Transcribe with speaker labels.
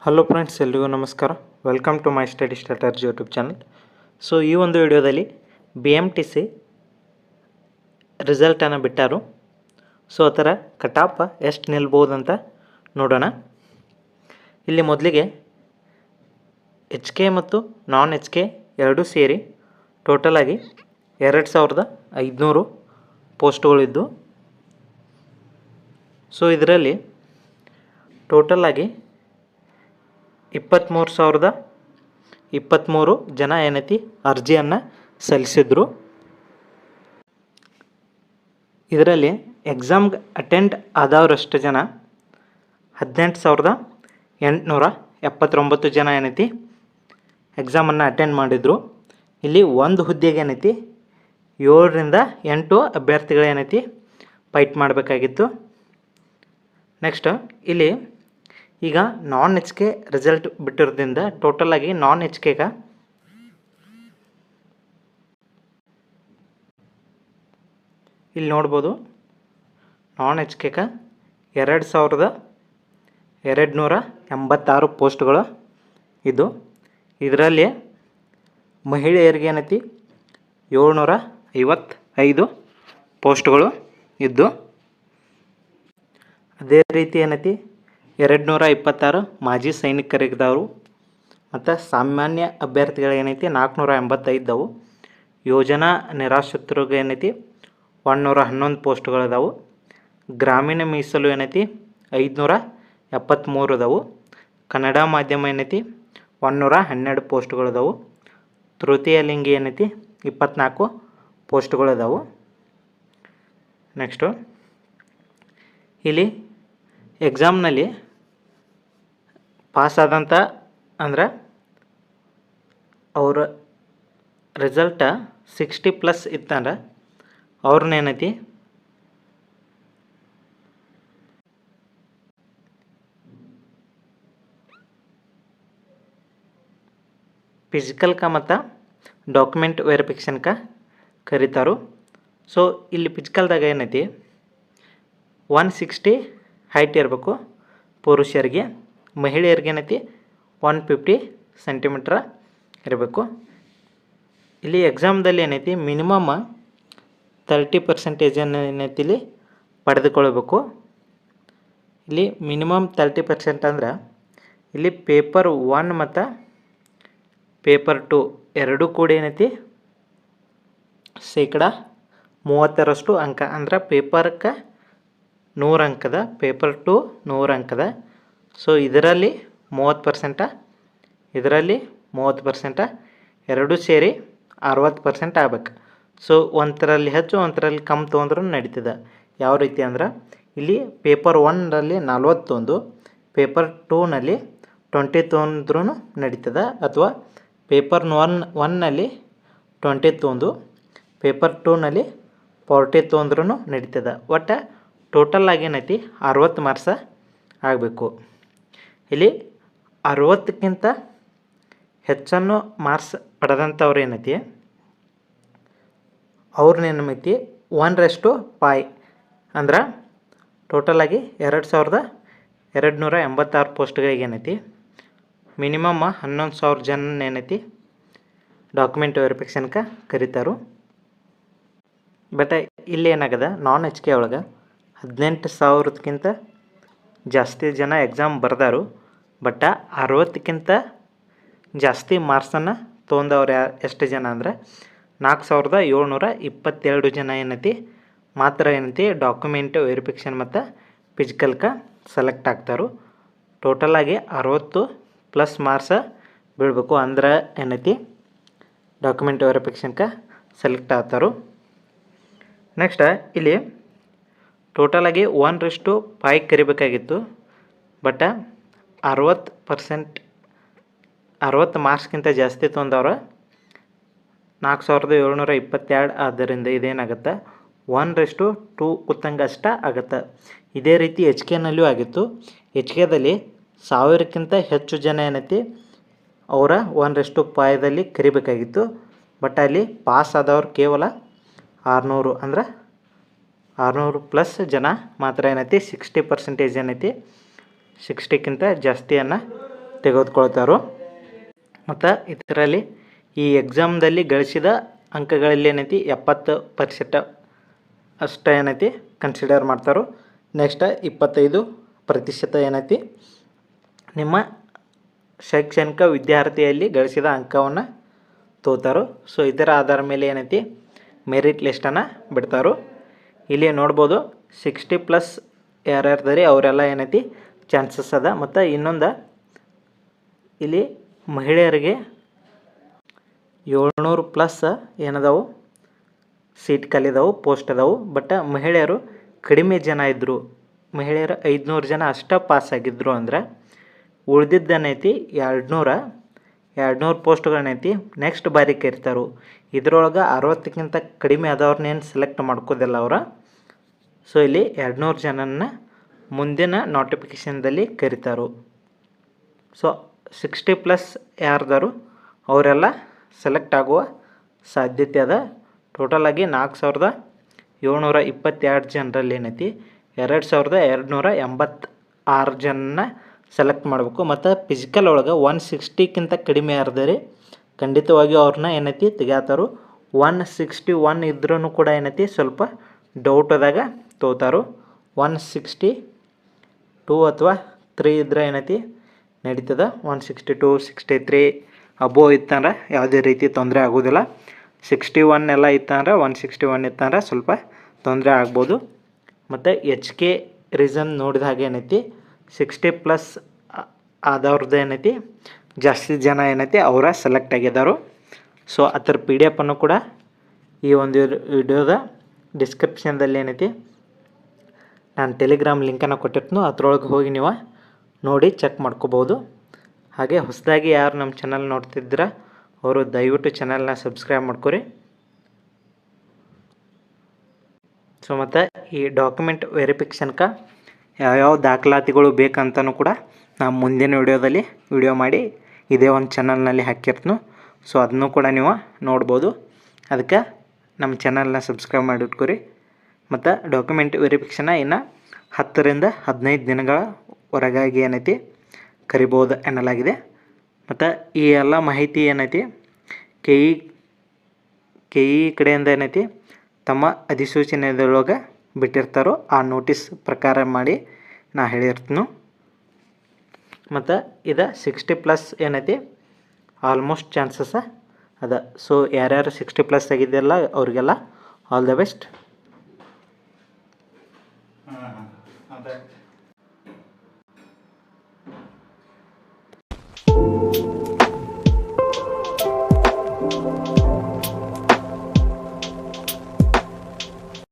Speaker 1: Hello friends, ಎಲ್ರಿಗೂ ನಮಸ್ಕಾರ. Welcome to my study starters YouTube channel. So ಈ ಒಂದು ವಿಡಿಯೋದಲ್ಲಿ BMTC ರಿಸಲ್ಟನ್ನು ಬಿಟ್ಟಾರು. ಸೊ ಅದರ ಕಟಾಪ್ ಎಷ್ಟು ನಿಲ್ಬೋದು ಅಂತ ನೋಡೋಣ. ಇಲ್ಲಿ ಮೊದಲಿಗೆ HK ಮತ್ತು ನಾನ್ HK ಎರಡೂ ಸೇರಿ ಟೋಟಲಾಗಿ 2500 ಪೋಸ್ಟ್ಗಳಿದ್ದು, ಸೊ ಇದರಲ್ಲಿ ಟೋಟಲಾಗಿ 23,023 ಜನ ಏನೈತಿ ಅರ್ಜಿಯನ್ನು ಸಲ್ಲಿಸಿದ್ರು. ಇದರಲ್ಲಿ ಎಕ್ಸಾಮ್ಗೆ ಅಟೆಂಡ್ ಆದವರಷ್ಟು ಜನ 18,879 ಜನ ಏನೈತಿ ಎಕ್ಸಾಮನ್ನು ಅಟೆಂಡ್ ಮಾಡಿದರು. ಇಲ್ಲಿ ಒಂದು ಹುದ್ದೆಗೆ ಏನೈತಿ 7 ರಿಂದ 8 ಅಭ್ಯರ್ಥಿಗಳು ಏನೈತಿ ಫೈಟ್ ಮಾಡಬೇಕಾಗಿತ್ತು. ನೆಕ್ಸ್ಟ್ ಇಲ್ಲಿ ಈಗ ನಾನ್ HK ರಿಸಲ್ಟ್ ಬಿಟ್ಟಿರೋದ್ರಿಂದ ಟೋಟಲಾಗಿ ನಾನ್ HKಗೆ ಇಲ್ಲಿ ನೋಡ್ಬೋದು, ನಾನ್ HKಗೆ 2,286 ಪೋಸ್ಟ್ಗಳು ಇದ್ದು, ಇದರಲ್ಲಿ ಮಹಿಳೆಯರಿಗೆ ಏನೈತಿ 755 ಪೋಸ್ಟ್ಗಳು ಇದ್ದು, ಅದೇ ರೀತಿ ಏನೈತಿ 226 ಮಾಜಿ ಸೈನಿಕರಿದ್ದವರು ಮತ್ತು ಸಾಮಾನ್ಯ ಅಭ್ಯರ್ಥಿಗಳು ಏನೈತಿ 485 ಯೋಜನಾ ನಿರಾಶ್ರಿತರಿಗೆ ಏನೈತಿ 111 ಪೋಸ್ಟ್ಗಳಿದಾವೆ. ಗ್ರಾಮೀಣ ಮೀಸಲು ಏನೈತಿ 573 ಕನ್ನಡ ಮಾಧ್ಯಮ ಏನೈತಿ 112 ಪೋಸ್ಟ್ಗಳಿದಾವೆ. ತೃತೀಯ ಲಿಂಗಿ ಏನೈತಿ 24 ಪೋಸ್ಟ್ಗಳಿದಾವೆ. ನೆಕ್ಸ್ಟು ಇಲ್ಲಿ ಎಕ್ಸಾಮ್ನಲ್ಲಿ ಪಾಸ್ ಆದಂಥ ಅಂದ್ರೆ ಅವ್ರ ರಿಸಲ್ಟ 60+ ಇತ್ತಂದ್ರೆ ಅವ್ರನ್ನೇನೈತಿ ಫಿಸಿಕಲ್ಕ ಮತ್ತು ಡಾಕ್ಯುಮೆಂಟ್ ವೆರಿಫಿಕೇಷನ್ಕ ಕರೀತಾರು. ಸೊ ಇಲ್ಲಿ ಫಿಸಿಕಲ್ದಾಗ ಏನೈತಿ 160 ಹೈಟ್ ಇರಬೇಕು ಪುರುಷರಿಗೆ, ಮಹಿಳೆಯರಿಗೆ ಏನೈತಿ 150 ಸೆಂಟಿಮೀಟ್ರ್ ಇರಬೇಕು. ಇಲ್ಲಿ ಎಕ್ಸಾಮ್ದಲ್ಲಿ ಏನೈತಿ ಮಿನಿಮಮ್ 30% ಏನೈತಿ ಇಲ್ಲಿ ಪಡೆದುಕೊಳ್ಬೇಕು. ಇಲ್ಲಿ ಮಿನಿಮಮ್ 30% ಅಂದ್ರೆ ಇಲ್ಲಿ ಪೇಪರ್ 1 ಮತ್ತು ಪೇಪರ್ 2 ಎರಡೂ ಕೂಡಿ ಏನೈತಿ 30% ಅಂಕ, ಅಂದ್ರೆ ಪೇಪರ್ಗೆ 100 ಅಂಕದ, ಪೇಪರ್ 2 100 ಅಂಕದ. ಸೊ ಇದರಲ್ಲಿ 30%, ಇದರಲ್ಲಿ 30%, ಎರಡೂ ಸೇರಿ 60% ಆಗ್ಬೇಕು. ಸೊ ಒಂದರಲ್ಲಿ ಹೆಚ್ಚು ಒಂದರಲ್ಲಿ ಕಮ್ಮಿ ತೊಗೊಂಡ್ರೂ ನಡೀತದೆ. ಯಾವ ರೀತಿ ಅಂದ್ರೆ ಇಲ್ಲಿ ಪೇಪರ್ 1ರಲ್ಲಿ 40 ತೊಗೊಂಡು ಪೇಪರ್ 2ನಲ್ಲಿ 20 ತೊಗೊಂಡ್ರೂ ನಡೀತದೆ, ಅಥವಾ ಪೇಪರ್ 1ನಲ್ಲಿ 20 ತೊಗೊಂಡು ಪೇಪರ್ 2ನಲ್ಲಿ 40 ತೊಗೊಂಡ್ರೂ ನಡೀತದೆ. ಒಟ್ಟು ಟೋಟಲ್ ಆಗಿ ಏನೈತಿ 60 ಮಾರ್ಕ್ಸ ಆಗಬೇಕು. ಇಲ್ಲಿ 60ಕ್ಕಿಂತ ಹೆಚ್ಚನ್ನು ಮಾರ್ಕ್ಸ್ ಪಡೆದಂಥವ್ರು ಏನೈತಿ ಅವ್ರನ್ನೇನೈತಿ 1/5 ಅಂದ್ರೆ ಟೋಟಲಾಗಿ 2,286 ಪೋಸ್ಟ್ಗಳಿಗೆ ಏನೈತಿ ಮಿನಿಮಮ್ 11,000 ಜನ ಏನೈತಿ ಡಾಕ್ಯುಮೆಂಟ್ ವೆರಿಫಿಕೇಷನ್ಗೆ ಕರೀತಾರು. ಬಟ್ ಇಲ್ಲಿ ಏನಾಗದ ನಾನ್ HK ಒಳಗೆ 18,000ಕ್ಕಿಂತ ಜಾಸ್ತಿ ಜನ ಎಕ್ಸಾಮ್ ಬರ್ದಾರು. ಬಟ್ 60ಕ್ಕಿಂತ ಜಾಸ್ತಿ ಮಾರ್ಕ್ಸನ್ನು ತೊಗೊಂಡವ್ರು ಎಷ್ಟು ಜನ ಅಂದರೆ 4,722 ಜನ ಏನೈತಿ ಮಾತ್ರ ಏನೈತಿ ಡಾಕ್ಯುಮೆಂಟ್ ವೆರಿಫಿಕೇಷನ್ ಮತ್ತು ಫಿಸಿಕಲ್ಗೆ ಸೆಲೆಕ್ಟ್ ಆಗ್ತಾರು. ಟೋಟಲಾಗಿ 60+ ಮಾರ್ಕ್ಸ ಬೀಳಬೇಕು ಅಂದ್ರೆ ಏನೈತಿ ಡಾಕ್ಯುಮೆಂಟ್ ವೆರಿಫಿಕೇಷನ್ಗೆ ಸೆಲೆಕ್ಟ್ ಆಗ್ತಾರು. ನೆಕ್ಸ್ಟ್ ಇಲ್ಲಿ ಟೋಟಲಾಗಿ 1/5 ಕರಿಬೇಕಾಗಿತ್ತು. ಬಟ್ 60% ಮಾರ್ಕ್ಸ್ಗಿಂತ ಜಾಸ್ತಿ ತೊಗೊಂಡವ್ರು 4,722. ಆದ್ದರಿಂದ ಇದೇನಾಗುತ್ತೆ 1/2 ಕೂತಂಗೆ ಅಷ್ಟ ಆಗುತ್ತೆ. ಇದೇ ರೀತಿ HKನಲ್ಲೂ ಆಗಿತ್ತು. HKದಲ್ಲಿ 1000ಕ್ಕಿಂತ ಹೆಚ್ಚು ಜನ ಏನೈತಿ ಅವರ 1/5ದಲ್ಲಿ ಕರಿಬೇಕಾಗಿತ್ತು. ಬಟ್ ಅಲ್ಲಿ ಪಾಸ್ ಆದವ್ರು ಕೇವಲ 600, ಅಂದ್ರೆ 600+ ಜನ ಮಾತ್ರ ಏನೈತಿ 60% ಏನೈತಿ 60ಕ್ಕಿಂತ ಜಾಸ್ತಿಯನ್ನು ತೆಗೆದುಕೊಳ್ತಾರೋ. ಮತ್ತು ಇದರಲ್ಲಿ ಈ ಎಕ್ಸಾಮ್ದಲ್ಲಿ ಗಳಿಸಿದ ಅಂಕಗಳಲ್ಲಿ ಏನೈತಿ 70% ಅಷ್ಟೇ ಏನೈತಿ ಕನ್ಸಿಡರ್ ಮಾಡ್ತಾರೋ. ನೆಕ್ಸ್ಟ್ 25% ಏನೈತಿ ನಿಮ್ಮ ಶೈಕ್ಷಣಿಕ ವಿದ್ಯಾರ್ಥಿಯಲ್ಲಿ ಗಳಿಸಿದ ಅಂಕವನ್ನು ತೋತಾರೋ. ಸೊ ಇದರ ಆಧಾರ ಮೇಲೆ ಏನೈತಿ ಮೆರಿಟ್ ಲಿಸ್ಟನ್ನು ಬಿಡ್ತಾರೋ. ಇಲ್ಲಿ ನೋಡ್ಬೋದು 60+ ಯಾರ್ಯಾರ್ದಾರಿ ಅವರೆಲ್ಲ ಏನೈತಿ ಚಾನ್ಸಸ್ ಅದ. ಮತ್ತು ಇನ್ನೊಂದು ಇಲ್ಲಿ ಮಹಿಳೆಯರಿಗೆ 700+ ಏನದಾವು ಸೀಟ್ ಖಾಲಿದಾವು, ಪೋಸ್ಟ್ ಅದಾವು. ಬಟ್ ಮಹಿಳೆಯರು ಕಡಿಮೆ ಜನ ಇದ್ದರು, ಮಹಿಳೆಯರು 500 ಜನ ಅಷ್ಟೇ ಪಾಸ್ ಆಗಿದ್ರು. ಅಂದ್ರೆ ಉಳಿದಿದ್ದೇನೈತಿ 200 ಪೋಸ್ಟ್ಗಳನ್ನೈತಿ ನೆಕ್ಸ್ಟ್ ಬಾರಿ ಕರಿತಾರೋ. ಇದರೊಳಗೆ 60ಕ್ಕಿಂತ ಕಡಿಮೆ ಆದವ್ರನ್ನೇನು ಸೆಲೆಕ್ಟ್ ಮಾಡ್ಕೋದಿಲ್ಲ ಅವ್ರು. ಸೊ ಇಲ್ಲಿ 200 ಜನನ ಮುಂದಿನ ನೋಟಿಫಿಕೇಷನ್ದಲ್ಲಿ ಕರಿತಾರೋ. ಸೊ 60+ ಯಾರ್ದಾರು ಅವರೆಲ್ಲ ಸೆಲೆಕ್ಟ್ ಆಗುವ ಸಾಧ್ಯತೆ ಅದ. ಟೋಟಲಾಗಿ 4722 ಜನರಲ್ಲಿ ಏನೈತಿ 2286 ಜನನ ಸೆಲೆಕ್ಟ್ ಮಾಡಬೇಕು. ಮತ್ತು ಫಿಸಿಕಲ್ ಒಳಗೆ 160ಕ್ಕಿಂತ ಕಡಿಮೆ ಯಾರ್ದಾರಿ ಖಂಡಿತವಾಗಿಯೂ ಅವ್ರನ್ನ ಏನೈತಿ ತೆಗ್ಯಾತಾರೋ. 161 ಇದ್ರೂ ಕೂಡ ಏನೈತಿ ಸ್ವಲ್ಪ ಡೌಟದಾಗ ತೋತಾರೋ. 162 ಅಥವಾ 3 ಇದ್ರೆ ಏನೈತಿ ನಡೀತದ. 162, 63 ಅಬೋವ್ ಇತ್ತಂದ್ರೆ ಯಾವುದೇ ರೀತಿ ತೊಂದರೆ ಆಗೋದಿಲ್ಲ. 61 ಎಲ್ಲ ಇತ್ತಂದ್ರೆ 161 ಇತ್ತಂದ್ರೆ ಸ್ವಲ್ಪ ತೊಂದರೆ ಆಗ್ಬೋದು. ಮತ್ತು HK ರೀಸನ್ ನೋಡಿದ ಹಾಗೆ ಏನೈತಿ 60+ ಆದವ್ರದ್ದು ಏನೈತಿ ಜಾಸ್ತಿ ಜನ ಏನೈತಿ ಅವರ ಸೆಲೆಕ್ಟ್ ಆಗಿದ್ದಾರೋ. ಸೊ ಅದರ PDF ಅನ್ನು ಕೂಡ ಈ ಒಂದು ವಿಡಿಯೋದ ಡಿಸ್ಕ್ರಿಪ್ಷನ್ದಲ್ಲಿ ಏನೈತಿ ನಾನು ಟೆಲಿಗ್ರಾಮ್ ಲಿಂಕನ್ನು ಕೊಟ್ಟಿರ್ತೀನಿ, ಅದರೊಳಗೆ ಹೋಗಿ ನೀವು ನೋಡಿ ಚೆಕ್ ಮಾಡ್ಕೋಬೋದು. ಹಾಗೆ ಹೊಸದಾಗಿ ಯಾರು ನಮ್ಮ ಚಾನಲ್ ನೋಡ್ತಿದ್ದೀರ ಅವರು ದಯವಿಟ್ಟು ಚಾನಲ್ನ ಸಬ್ಸ್ಕ್ರೈಬ್ ಮಾಡ್ಕೊರಿ. ಸೊ ಮತ್ತು ಈ ಡಾಕ್ಯುಮೆಂಟ್ ವೆರಿಫಿಕೇಷನ್ಗೆ ಯಾವ್ಯಾವ ದಾಖಲಾತಿಗಳು ಬೇಕಂತನೂ ಕೂಡ ನಾನು ಮುಂದಿನ ವಿಡಿಯೋದಲ್ಲಿ ವಿಡಿಯೋ ಮಾಡಿ ಇದೇ ಒಂದು ಚಾನಲ್ನಲ್ಲಿ ಹಾಕಿರ್ತೀನಿ. ಸೊ ಅದನ್ನು ಕೂಡ ನೀವು ನೋಡ್ಬೋದು. ಅದಕ್ಕೆ ನಮ್ಮ ಚಾನಲ್ನ ಸಬ್ಸ್ಕ್ರೈಬ್ ಮಾಡಿಟ್ಕೊರಿ. ಮತ್ತು ಡಾಕ್ಯುಮೆಂಟ್ ವೆರಿಫಿಕೇಷನ್ನ ಇನ್ನು 10 ರಿಂದ 15 ದಿನಗಳ ಹೊರಗಾಗಿ ಏನೈತಿ ಕರಿಬೋದು ಎನ್ನಲಾಗಿದೆ. ಮತ್ತು ಈ ಎಲ್ಲ ಮಾಹಿತಿ ಏನೈತಿ ಕೆ ಇ ಕಡೆಯಿಂದ ಏನೈತಿ ತಮ್ಮ ಅಧಿಸೂಚನೆಯೊಳಗೆ ಬಿಟ್ಟಿರ್ತಾರೋ ಆ ನೋಟಿಸ್ ಪ್ರಕಾರ ಮಾಡಿ ನಾ ಹೇಳಿರ್ತೀನಿ. ಮತ್ತು ಇದು 60+ ಏನೈತಿ ಆಲ್ಮೋಸ್ಟ್ ಚಾನ್ಸಸ್ ಅದ. ಸೊ ಯಾರ್ಯಾರು 60+ ಆಗಿದೆಯಲ್ಲ ಅವರಿಗೆಲ್ಲ ಆಲ್ ದ ಬೆಸ್ಟ್.